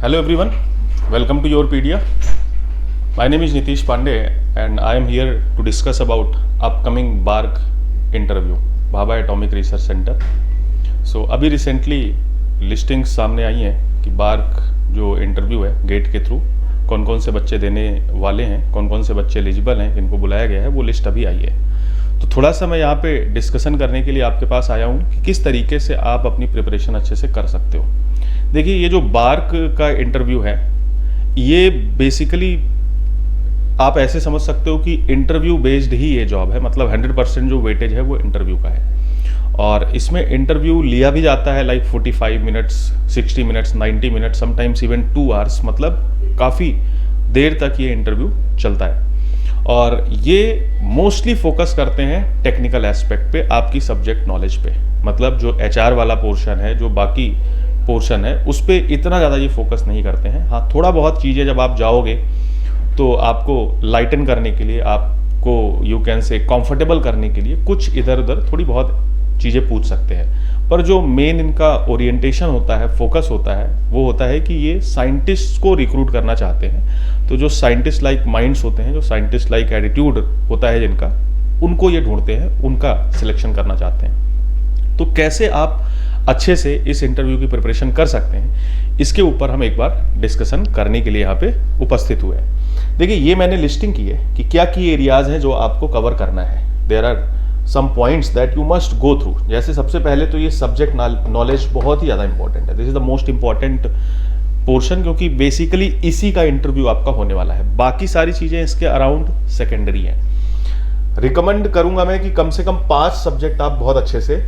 Hello everyone, welcome to Yourpedia. My name is Nitish Pandey and I am here to discuss about upcoming BARC interview, Bhabha Atomic Research Center. So अभी recently listings सामने आई हैं कि BARC जो interview है gate के through कौन कौन से बच्चे देने वाले हैं, कौन कौन से बच्चे एलिजिबल हैं, जिनको बुलाया गया है, वो लिस्ट अभी आई है। तो थोड़ा सा मैं यहाँ पे डिस्कशन करने के लिए आपके पास आया हूँ कि किस तरीके से आप अपनी प्रिपरेशन अच्छे से कर सकते हो। देखिए, ये जो BARC का इंटरव्यू है, ये बेसिकली आप ऐसे समझ सकते हो कि इंटरव्यू बेस्ड ही ये जॉब है, मतलब 100% जो वेटेज है वो इंटरव्यू का है। और इसमें इंटरव्यू लिया भी जाता है like 45 minutes, 60 minutes, 90 minutes, sometimes even 2 hours, मतलब काफ़ी देर तक ये इंटरव्यू चलता है। और ये मोस्टली फोकस करते हैं टेक्निकल एस्पेक्ट पे, आपकी सब्जेक्ट नॉलेज पे, मतलब जो HR वाला पोर्शन है, जो बाकी पोर्शन है, उस पर इतना ज़्यादा ये फोकस नहीं करते हैं। हाँ, थोड़ा बहुत चीज़ें जब आप जाओगे तो आपको लाइटन करने के लिए, आपको यू कैन से कंफर्टेबल करने के लिए कुछ इधर उधर थोड़ी बहुत चीज़ें पूछ सकते हैं, पर जो मेन इनका ओरिएंटेशन होता है, फोकस होता है, वो होता है कि ये साइंटिस्ट को रिक्रूट करना चाहते हैं। तो जो साइंटिस्ट लाइक माइंड्स होते हैं, जो साइंटिस्ट लाइक एटीट्यूड होता है जिनका, उनको ये ढूंढते हैं, उनका सिलेक्शन करना चाहते हैं। तो कैसे आप अच्छे से इस इंटरव्यू की प्रिपरेशन कर सकते हैं, इसके ऊपर हम एक बार डिस्कशन करने के लिए यहाँ पे उपस्थित हुए हैं। देखिए, ये मैंने लिस्टिंग की है कि क्या की एरियाज हैं जो आपको कवर करना है। There are some points that you must go through. जैसे सबसे पहले तो ये सब्जेक्ट नॉलेज बहुत ही ज़्यादा इंपॉर्टेंट है। This is the most important portion, क्योंकि बेसिकली इसी का इंटरव्यू आपका होने वाला है। बाकी सारी चीज़ें इसके अराउंड सेकेंडरी हैं। रिकमेंड करूंगा मैं कि कम से कम 5 सब्जेक्ट आप बहुत अच्छे से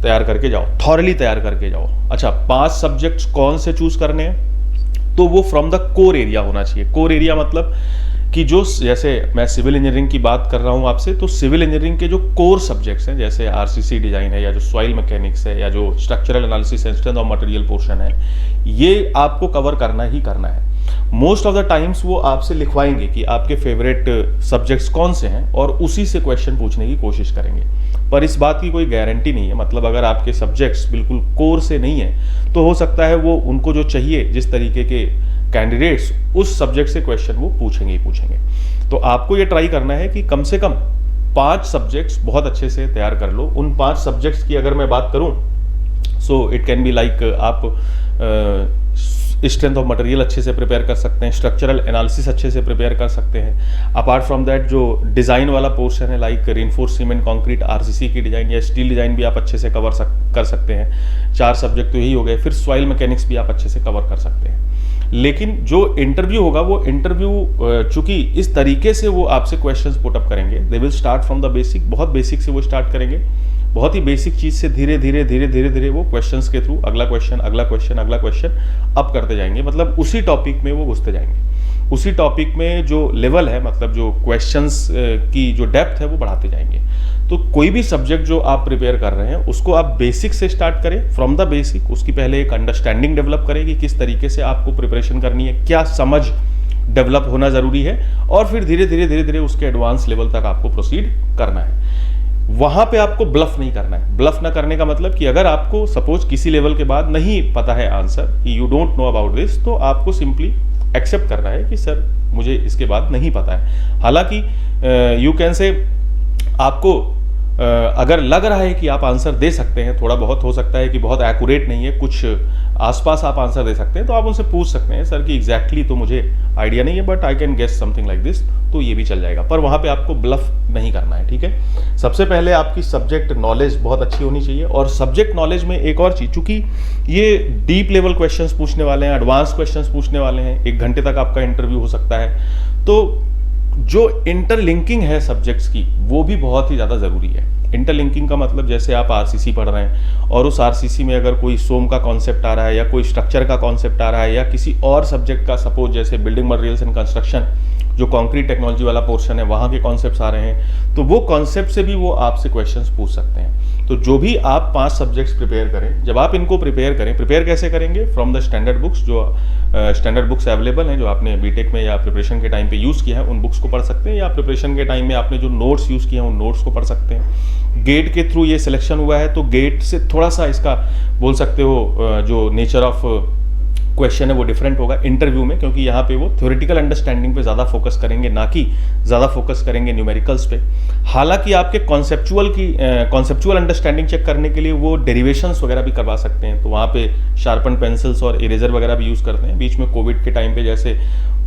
तैयार करके जाओ, थॉरली तैयार करके जाओ। अच्छा, 5 सब्जेक्ट्स कौन से चूज करने हैं, तो वो फ्रॉम द कोर एरिया होना चाहिए। कोर एरिया मतलब कि जो, जैसे मैं सिविल इंजीनियरिंग की बात कर रहा हूँ आपसे, तो सिविल इंजीनियरिंग के जो कोर सब्जेक्ट्स हैं, जैसे RCC डिजाइन है, या जो सॉइल मैकेनिक्स है, या जो structural analysis and strength of material portion है, ये आपको कवर करना ही करना है। मोस्ट ऑफ द टाइम्स वो आपसे लिखवाएंगे कि आपके फेवरेट सब्जेक्ट्स कौन से हैं, और उसी से क्वेश्चन पूछने की कोशिश करेंगे। पर इस बात की कोई गारंटी नहीं है, मतलब अगर आपके सब्जेक्ट्स बिल्कुल कोर से नहीं है, तो हो सकता है वो उनको जो चाहिए, जिस तरीके के कैंडिडेट्स, उस सब्जेक्ट से क्वेश्चन वो पूछेंगे ही पूछेंगे। तो आपको ये ट्राई करना है कि कम से कम 5 सब्जेक्ट्स बहुत अच्छे से तैयार कर लो। उन 5 सब्जेक्ट्स की अगर मैं बात करूं, so it can be like आप स्ट्रेंथ ऑफ मटेरियल अच्छे से प्रिपेयर कर सकते हैं, स्ट्रक्चरल एनालिसिस अच्छे से प्रिपेयर कर सकते हैं। अपार्ट फ्रॉम दैट, जो डिज़ाइन वाला पोर्शन है, like reinforce cement concrete, RCC की डिज़ाइन या स्टील डिज़ाइन भी आप अच्छे से कर सकते हैं। 4 सब्जेक्ट तो यही हो गए। फिर सॉइल मैकेनिक्स भी आप अच्छे से कवर कर सकते हैं। लेकिन जो इंटरव्यू होगा, वो इंटरव्यू चूंकि इस तरीके से वो आपसे क्वेश्चंस पुट अप करेंगे, they will start from the basic, बहुत बेसिक से वो स्टार्ट करेंगे। बहुत ही बेसिक चीज से धीरे धीरे वो क्वेश्चंस के थ्रू अगला क्वेश्चन, अगला क्वेश्चन, अगला क्वेश्चन अप करते जाएंगे। मतलब उसी टॉपिक में वो घुसते जाएंगे, उसी टॉपिक में जो लेवल है, मतलब जो क्वेश्चंस की जो डेप्थ है, वो बढ़ाते जाएंगे। तो कोई भी सब्जेक्ट जो आप प्रिपेयर कर रहे हैं, उसको आप बेसिक से स्टार्ट करें, फ्रॉम द बेसिक। उसकी पहले एक अंडरस्टैंडिंग डेवलप करें कि किस तरीके से आपको प्रिपरेशन करनी है, क्या समझ डेवलप होना जरूरी है, और फिर धीरे धीरे उसके एडवांस लेवल तक आपको प्रोसीड करना है। वहां पे आपको ब्लफ नहीं करना है। ब्लफ ना करने का मतलब कि अगर आपको सपोज किसी लेवल के बाद नहीं पता है आंसर, कि you don't know about this, तो आपको सिंपली एक्सेप्ट करना है कि सर मुझे इसके बाद नहीं पता है। हालांकि यू कैन से आपको अगर लग रहा है कि आप आंसर दे सकते हैं, थोड़ा बहुत हो सकता है कि बहुत एक्यूरेट नहीं है, कुछ आसपास आप आंसर दे सकते हैं, तो आप उनसे पूछ सकते हैं, सर कि एग्जैक्टली तो मुझे आइडिया नहीं है, but I can guess something like this, तो ये भी चल जाएगा। पर वहाँ पे आपको ब्लफ नहीं करना है, ठीक है। सबसे पहले आपकी सब्जेक्ट नॉलेज बहुत अच्छी होनी चाहिए। और सब्जेक्ट नॉलेज में एक और चीज़, चूंकि ये डीप लेवल क्वेश्चंस पूछने वाले हैं, एडवांस क्वेश्चंस पूछने वाले हैं, 1 घंटे तक आपका इंटरव्यू हो सकता है, तो जो इंटरलिंकिंग है सब्जेक्ट्स की, वो भी बहुत ही ज़्यादा ज़रूरी है। इंटरलिंकिंग का मतलब, जैसे आप RCC पढ़ रहे हैं और उस RCC में अगर कोई सोम का कॉन्सेप्ट आ रहा है, या कोई स्ट्रक्चर का कॉन्सेप्ट आ रहा है, या किसी और सब्जेक्ट का, सपोज जैसे बिल्डिंग मटेरियल्स एंड कंस्ट्रक्शन, जो कंक्रीट टेक्नोलॉजी वाला पोर्शन है, वहाँ के कॉन्सेप्ट्स आ रहे हैं, तो वो कॉन्सेप्ट से भी वो आपसे क्वेश्चंस पूछ सकते हैं। तो जो भी आप 5 सब्जेक्ट्स प्रिपेयर करें, जब आप इनको प्रिपेयर करें, प्रिपेयर कैसे करेंगे, फ्रॉम द स्टैंडर्ड बुक्स। जो स्टैंडर्ड बुक्स अवेलेबल हैं, जो आपने बीटेक में या प्रिपरेशन के टाइम पे यूज़ किया है, उन बुक्स को पढ़ सकते हैं, या प्रिपरेशन के टाइम में आपने जो नोट्स यूज़ किए हैं, उन नोट्स को पढ़ सकते हैं। गेट के थ्रू ये सिलेक्शन हुआ है, तो गेट से थोड़ा सा इसका बोल सकते हो, जो नेचर ऑफ क्वेश्चन है वो डिफरेंट होगा इंटरव्यू में, क्योंकि यहाँ पे वो थ्योरेटिकल अंडरस्टैंडिंग पे ज़्यादा फोकस करेंगे, ना कि ज़्यादा फोकस करेंगे न्यूमेरिकल्स पे। हालांकि आपके कॉन्सेप्चुअल अंडरस्टैंडिंग चेक करने के लिए वो डेरिवेशंस वगैरह भी करवा सकते हैं, तो वहाँ पे शार्पन पेंसिल्स और इरेजर वगैरह भी यूज़ करते हैं। बीच में कोविड के टाइम पे जैसे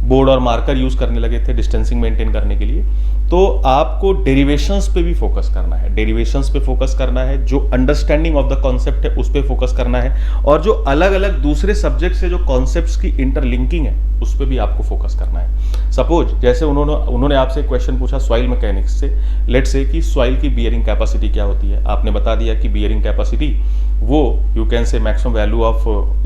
बोर्ड और मार्कर यूज़ करने लगे थे डिस्टेंसिंग मेंटेन करने के लिए, तो आपको डेरिवेशंस पे भी फोकस करना है, डेरिवेशंस पे फोकस करना है, जो अंडरस्टैंडिंग ऑफ द कॉन्सेप्ट है उस पे फोकस करना है, और जो अलग अलग दूसरे सब्जेक्ट से जो कॉन्सेप्ट्स की इंटरलिंकिंग है उस पे भी आपको फोकस करना है। सपोज जैसे उन्होंने आपसे क्वेश्चन पूछा सॉइल मैकेनिक्स से, लेट्स से कि सॉइल की बियरिंग कैपेसिटी क्या होती है, आपने बता दिया कि बियरिंग कैपेसिटी वो you can say maximum value of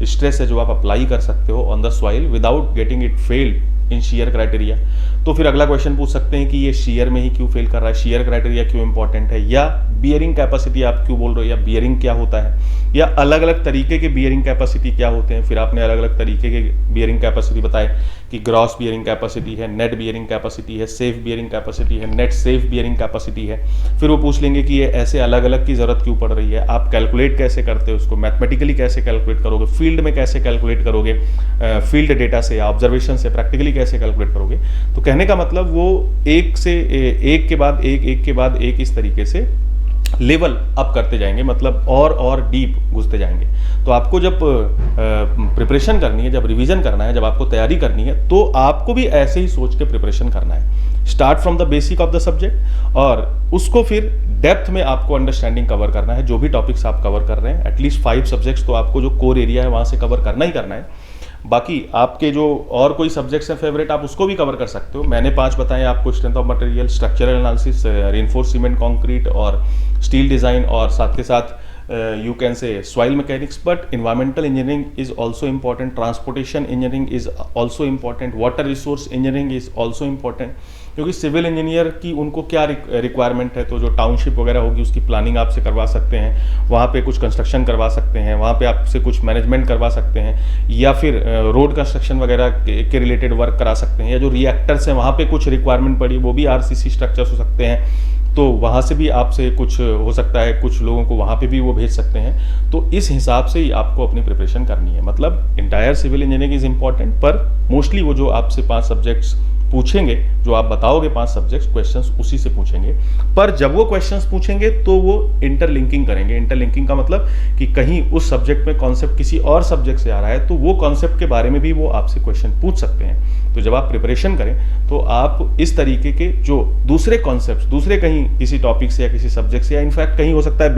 stress है जो आप अप्लाई कर सकते हो on the soil without getting it failed in share criteria. तो फिर अगला क्वेश्चन पूछ सकते हैं कि ये शेयर में ही क्यों फेल कर रहा है, शेयर क्राइटेरिया क्यों इंपॉर्टेंट है, या बियरिंग कैपेसिटी आप क्यों बोल रहे हो, या बियरिंग क्या होता है, या अलग अलग तरीके के बियरिंग कैपेसिटी क्या होते हैं। फिर आपने अलग अलग तरीके के बियरिंग कैपेसिटी बताए कि ग्रॉस बियरिंग कैपेसिटी है, नेट बियरिंग कैपेसिटी है, सेफ बियरिंग कैपेसिटी है, नेट सेफ बियरिंग कैपेसिटी है। फिर वो पूछ लेंगे कि ये ऐसे अलग अलग की जरूरत क्यों पड़ रही है, आप कैलकुलेट कैसे करते हो उसको, मैथमेटिकली कैसे कैलकुलेट करोगे, फील्ड में कैसे कैलकुलेट करोगे, फील्ड डेटा से या ऑब्जर्वेशन से प्रैक्टिकली कैसे कैलकुलेट करोगे। तो कहने का मतलब वो एक के बाद एक इस तरीके से लेवल अप करते जाएंगे, मतलब और डीप घुसते जाएंगे। तो आपको जब प्रिपरेशन करनी है, जब रिवीजन करना है, जब आपको तैयारी करनी है, तो आपको भी ऐसे ही सोच के प्रिपरेशन करना है। Start from the basic of the subject और उसको फिर डेप्थ में आपको अंडरस्टैंडिंग कवर करना है। जो भी टॉपिक्स आप कवर कर रहे हैं, एटलीस्ट 5 सब्जेक्ट्स तो आपको जो कोर एरिया है वहाँ से कवर करना ही करना है। बाकी आपके जो और कोई सब्जेक्ट्स हैं फेवरेट, आप उसको भी कवर कर सकते हो। मैंने 5 बताए आपको, strength of material, structural analysis, reinforce cement concrete और स्टील डिज़ाइन, और साथ के साथ you can say soil mechanics, but environmental engineering is also important, transportation engineering is also important, water resource engineering is also important, क्योंकि civil engineer की उनको क्या requirement है, तो जो टाउनशिप वगैरह होगी उसकी प्लानिंग आपसे करवा सकते हैं, वहाँ पे कुछ कंस्ट्रक्शन करवा सकते हैं, वहाँ पे आपसे कुछ मैनेजमेंट करवा सकते हैं, या फिर रोड कंस्ट्रक्शन वगैरह के रिलेटेड वर्क करा सकते हैं, या जो रिएक्टर्स हैं वहाँ पे कुछ रिक्वायरमेंट पड़ी वो भी आरसीसी स्ट्रक्चर्स हो सकते हैं, तो वहाँ से भी आपसे कुछ हो सकता है, कुछ लोगों को वहाँ पे भी वो भेज सकते हैं। तो इस हिसाब से ही आपको अपनी प्रिपरेशन करनी है। मतलब entire civil engineering is important, पर मोस्टली वो जो आपसे 5 सब्जेक्ट्स पूछेंगे, जो आप बताओगे 5 सब्जेक्ट्स, क्वेश्चंस उसी से पूछेंगे। पर जब वो क्वेश्चंस पूछेंगे तो वो इंटरलिंकिंग करेंगे। इंटरलिंकिंग का मतलब कि कहीं उस सब्जेक्ट में कॉन्सेप्ट किसी और सब्जेक्ट से आ रहा है, तो वो कॉन्सेप्ट के बारे में भी वो आपसे क्वेश्चन पूछ सकते हैं। तो जब आप प्रिपरेशन करें तो आप इस तरीके के जो दूसरे कॉन्सेप्ट, दूसरे कहीं किसी टॉपिक से या किसी सब्जेक्ट से, या इनफैक्ट कहीं हो सकता है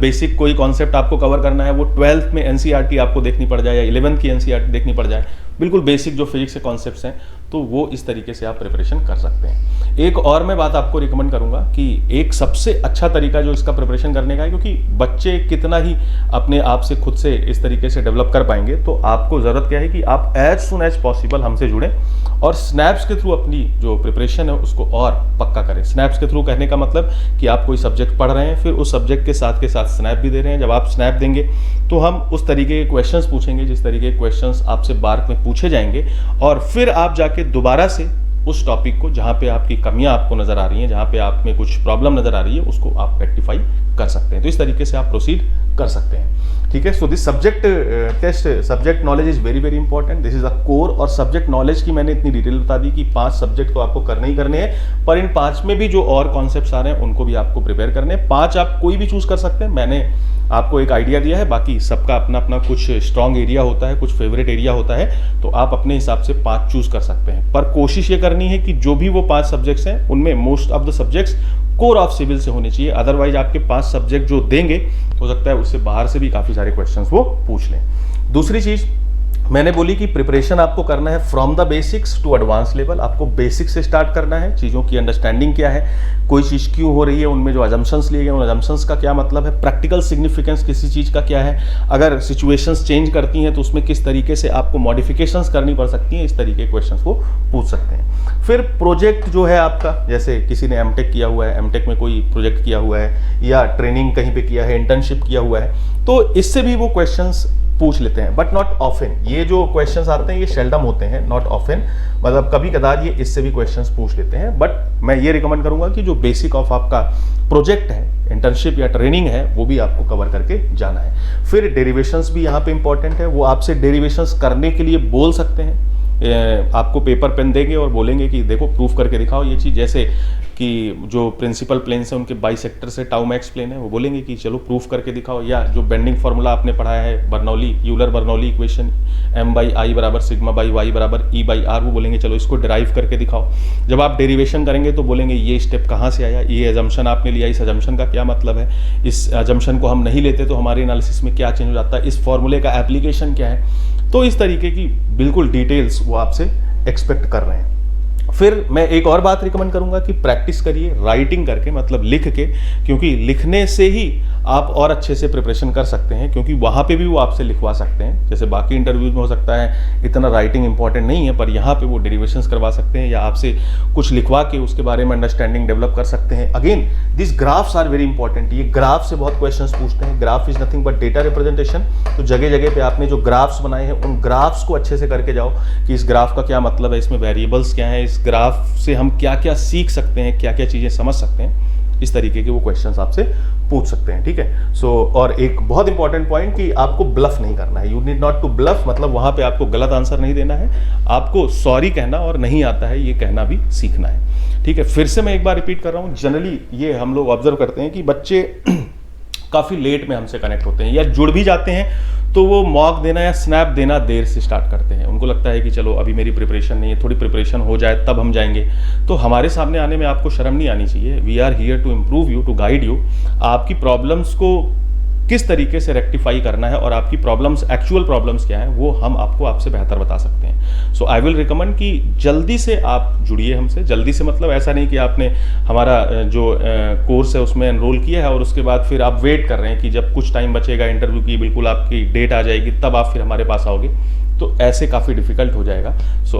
बेसिक कोई कॉन्सेप्ट आपको कवर करना है, वो 12th में एनसीईआरटी आपको देखनी पड़ जाए, या 11th की एनसीईआरटी देखनी पड़ जाए, बिल्कुल बेसिक जो फिजिक्स के कॉन्सेप्ट्स हैं, तो वो इस तरीके से आप प्रिपरेशन कर सकते हैं। एक और मैं बात आपको रिकमेंड करूंगा कि एक सबसे अच्छा तरीका जो इसका प्रिपरेशन करने का है, क्योंकि बच्चे कितना ही अपने आप से खुद से इस तरीके से डेवलप कर पाएंगे, तो आपको ज़रूरत क्या है कि आप एज सुन एज पॉसिबल हमसे जुड़ें और स्नैप्स के थ्रू अपनी जो प्रिपरेशन है उसको और पक्का करें। स्नैप्स के थ्रू कहने का मतलब कि आप कोई सब्जेक्ट पढ़ रहे हैं, फिर उस सब्जेक्ट के साथ स्नैप भी दे रहे हैं। जब आप स्नैप देंगे तो हम उस तरीके के क्वेश्चंस पूछेंगे जिस तरीके के क्वेश्चंस आपसे बार्क में पूछे जाएंगे, और फिर आप जाके दोबारा से उस टॉपिक को, जहाँ पे आपकी कमियां आपको नजर आ रही हैं, जहाँ पे आप में कुछ प्रॉब्लम नजर आ रही है, उसको आप रेक्टिफाई कर सकते हैं। तो इस तरीके से आप प्रोसीड कर सकते हैं। ठीक है, so this subject test, subject knowledge is very very important, this is a core. और सब्जेक्ट नॉलेज की मैंने इतनी डिटेल बता दी कि 5 सब्जेक्ट तो आपको करने ही करने हैं, पर इन 5 में भी जो और कॉन्सेप्ट्स आ रहे हैं उनको भी आपको प्रिपेयर करने हैं। 5 आप कोई भी चूज कर सकते हैं, मैंने आपको एक आइडिया दिया है, बाकी सबका अपना अपना कुछ स्ट्रॉन्ग एरिया होता है, कुछ फेवरेट एरिया होता है, तो आप अपने हिसाब से 5 चूज कर सकते हैं। पर कोशिश ये करनी है कि जो भी वो 5 सब्जेक्ट्स हैं उनमें most of the subjects core of civil से होने चाहिए। अदरवाइज आपके 5 सब्जेक्ट जो देंगे, हो सकता है उससे बाहर से भी काफी सारे क्वेश्चंस वो पूछ लें। दूसरी चीज मैंने बोली कि प्रिपरेशन आपको करना है from the basics to advance level. आपको बेसिक से स्टार्ट करना है, चीज़ों की अंडरस्टैंडिंग क्या है, कोई चीज़ क्यों हो रही है, उनमें जो अजम्पशंस लिए गए उन अजम्पशंस का क्या मतलब है, प्रैक्टिकल सिग्निफिकेंस किसी चीज़ का क्या है, अगर सिचुएशंस चेंज करती हैं तो उसमें किस तरीके से आपको मॉडिफिकेशंस करनी पड़ सकती हैं, इस तरीके के क्वेश्चंस को पूछ सकते हैं। फिर प्रोजेक्ट जो है आपका, जैसे किसी ने एमटेक किया हुआ है, एमटेक में कोई प्रोजेक्ट किया हुआ है, या ट्रेनिंग कहीं पे किया है, इंटर्नशिप किया हुआ है, तो इससे भी वो क्वेश्चंस पूछ लेते हैं, बट नॉट ऑफन। ये जो क्वेश्चंस आते हैं ये शेल्डम होते हैं, नॉट ऑफन, मतलब कभी कदार ये इससे भी क्वेश्चंस पूछ लेते हैं। बट मैं ये रिकमेंड करूंगा कि जो बेसिक ऑफ आपका प्रोजेक्ट है, इंटर्नशिप या ट्रेनिंग है, वो भी आपको कवर करके जाना है। फिर डेरिवेशंस भी यहाँ पे इंपॉर्टेंट है, वो आपसे डेरिवेशंस करने के लिए बोल सकते हैं, आपको पेपर पेन देंगे और बोलेंगे कि देखो प्रूफ करके दिखाओ ये चीज़। जैसे कि जो प्रिंसिपल प्लेन्स हैं उनके बाइसेक्टर से टाउ मैक्स प्लेन है, वो बोलेंगे कि चलो प्रूफ करके दिखाओ। या जो बेंडिंग फार्मूला आपने पढ़ाया है Bernoulli, Euler Bernoulli equation, m/i बराबर सिग्मा/y बराबर e/r, वो बोलेंगे चलो इसको डिराइव करके दिखाओ। जब आप डेरिवेशन करेंगे तो बोलेंगे ये स्टेप कहाँ से आया, ये एजम्पशन आपने लिया, इस एजम्पशन का क्या मतलब है, इस एजम्पशन को हम नहीं लेते तो हमारे एनालिसिस में क्या चेंज हो जाता है, इस फॉर्मूले का एप्लीकेशन क्या है। तो इस तरीके की बिल्कुल डिटेल्स वो आपसे एक्सपेक्ट कर रहे हैं। फिर मैं एक और बात रिकमेंड करूंगा कि प्रैक्टिस करिए राइटिंग करके, मतलब लिख के, क्योंकि लिखने से ही आप और अच्छे से प्रिपरेशन कर सकते हैं, क्योंकि वहाँ पे भी वो आपसे लिखवा सकते हैं। जैसे बाकी इंटरव्यूज में हो सकता है इतना राइटिंग इंपॉर्टेंट नहीं है, पर यहाँ पे वो डेरिवेशंस करवा सकते हैं या आपसे कुछ लिखवा के उसके बारे में अंडरस्टैंडिंग डेवलप कर सकते हैं। Again this graphs are very important. ये ग्राफ से बहुत क्वेश्चंस पूछते हैं। Graph is nothing but data representation. तो जगह जगह पे आपने जो ग्राफ्स बनाए हैं उन ग्राफ्स को अच्छे से करके जाओ कि इस ग्राफ का क्या मतलब है, इसमें वेरिएबल्स क्या है, इस ग्राफ से हम क्या क्या सीख सकते हैं, क्या क्या चीज़ें समझ सकते हैं। इस तरीके के वो क्वेश्चंस आपसे पूछ सकते हैं, ठीक है। सो और एक बहुत इंपॉर्टेंट पॉइंट कि आपको ब्लफ नहीं करना है। You need not to bluff, मतलब वहाँ पे आपको गलत आंसर नहीं देना है, आपको सॉरी कहना और नहीं आता है ये कहना भी सीखना है, ठीक है। फिर से मैं एक बार रिपीट कर रहा हूँ, जनरली ये हम लोग ऑब्जर्व करते हैं कि बच्चे काफ़ी लेट में हमसे कनेक्ट होते हैं या जुड़ भी जाते हैं तो वो मॉक देना या स्नैप देना देर से स्टार्ट करते हैं। उनको लगता है कि चलो अभी मेरी प्रिपरेशन नहीं है, थोड़ी प्रिपरेशन हो जाए तब हम जाएंगे। तो हमारे सामने आने में आपको शर्म नहीं आनी चाहिए। We are here to improve you, to guide you. आपकी प्रॉब्लम्स को किस तरीके से रेक्टिफाई करना है और आपकी प्रॉब्लम्स, एक्चुअल प्रॉब्लम्स क्या हैं, वो हम आपको आपसे बेहतर बता सकते हैं। सो आई विल रिकमेंड कि जल्दी से आप जुड़िए हमसे। जल्दी से मतलब ऐसा नहीं कि आपने हमारा जो कोर्स है उसमें एनरोल किया है और उसके बाद फिर आप वेट कर रहे हैं कि जब कुछ टाइम बचेगा इंटरव्यू की, बिल्कुल आपकी डेट आ जाएगी तब आप फिर हमारे पास आओगे, तो ऐसे काफ़ी डिफिकल्ट हो जाएगा। सो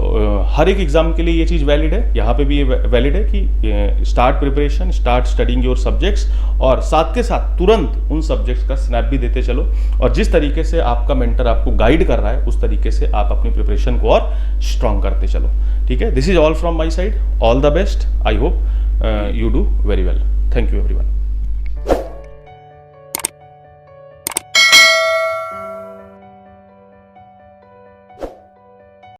हर एक एग्जाम के लिए ये चीज़ वैलिड है, यहाँ पे भी ये वैलिड है कि start preparation, start studying your subjects, और साथ के साथ तुरंत उन सब्जेक्ट्स का स्नैप भी देते चलो। और जिस तरीके से आपका मेंटर आपको गाइड कर रहा है उस तरीके से आप अपनी प्रिपरेशन को और स्ट्रॉन्ग करते चलो, ठीक है। This is all from my side. All the best. I hope you do very well. Thank you everyone.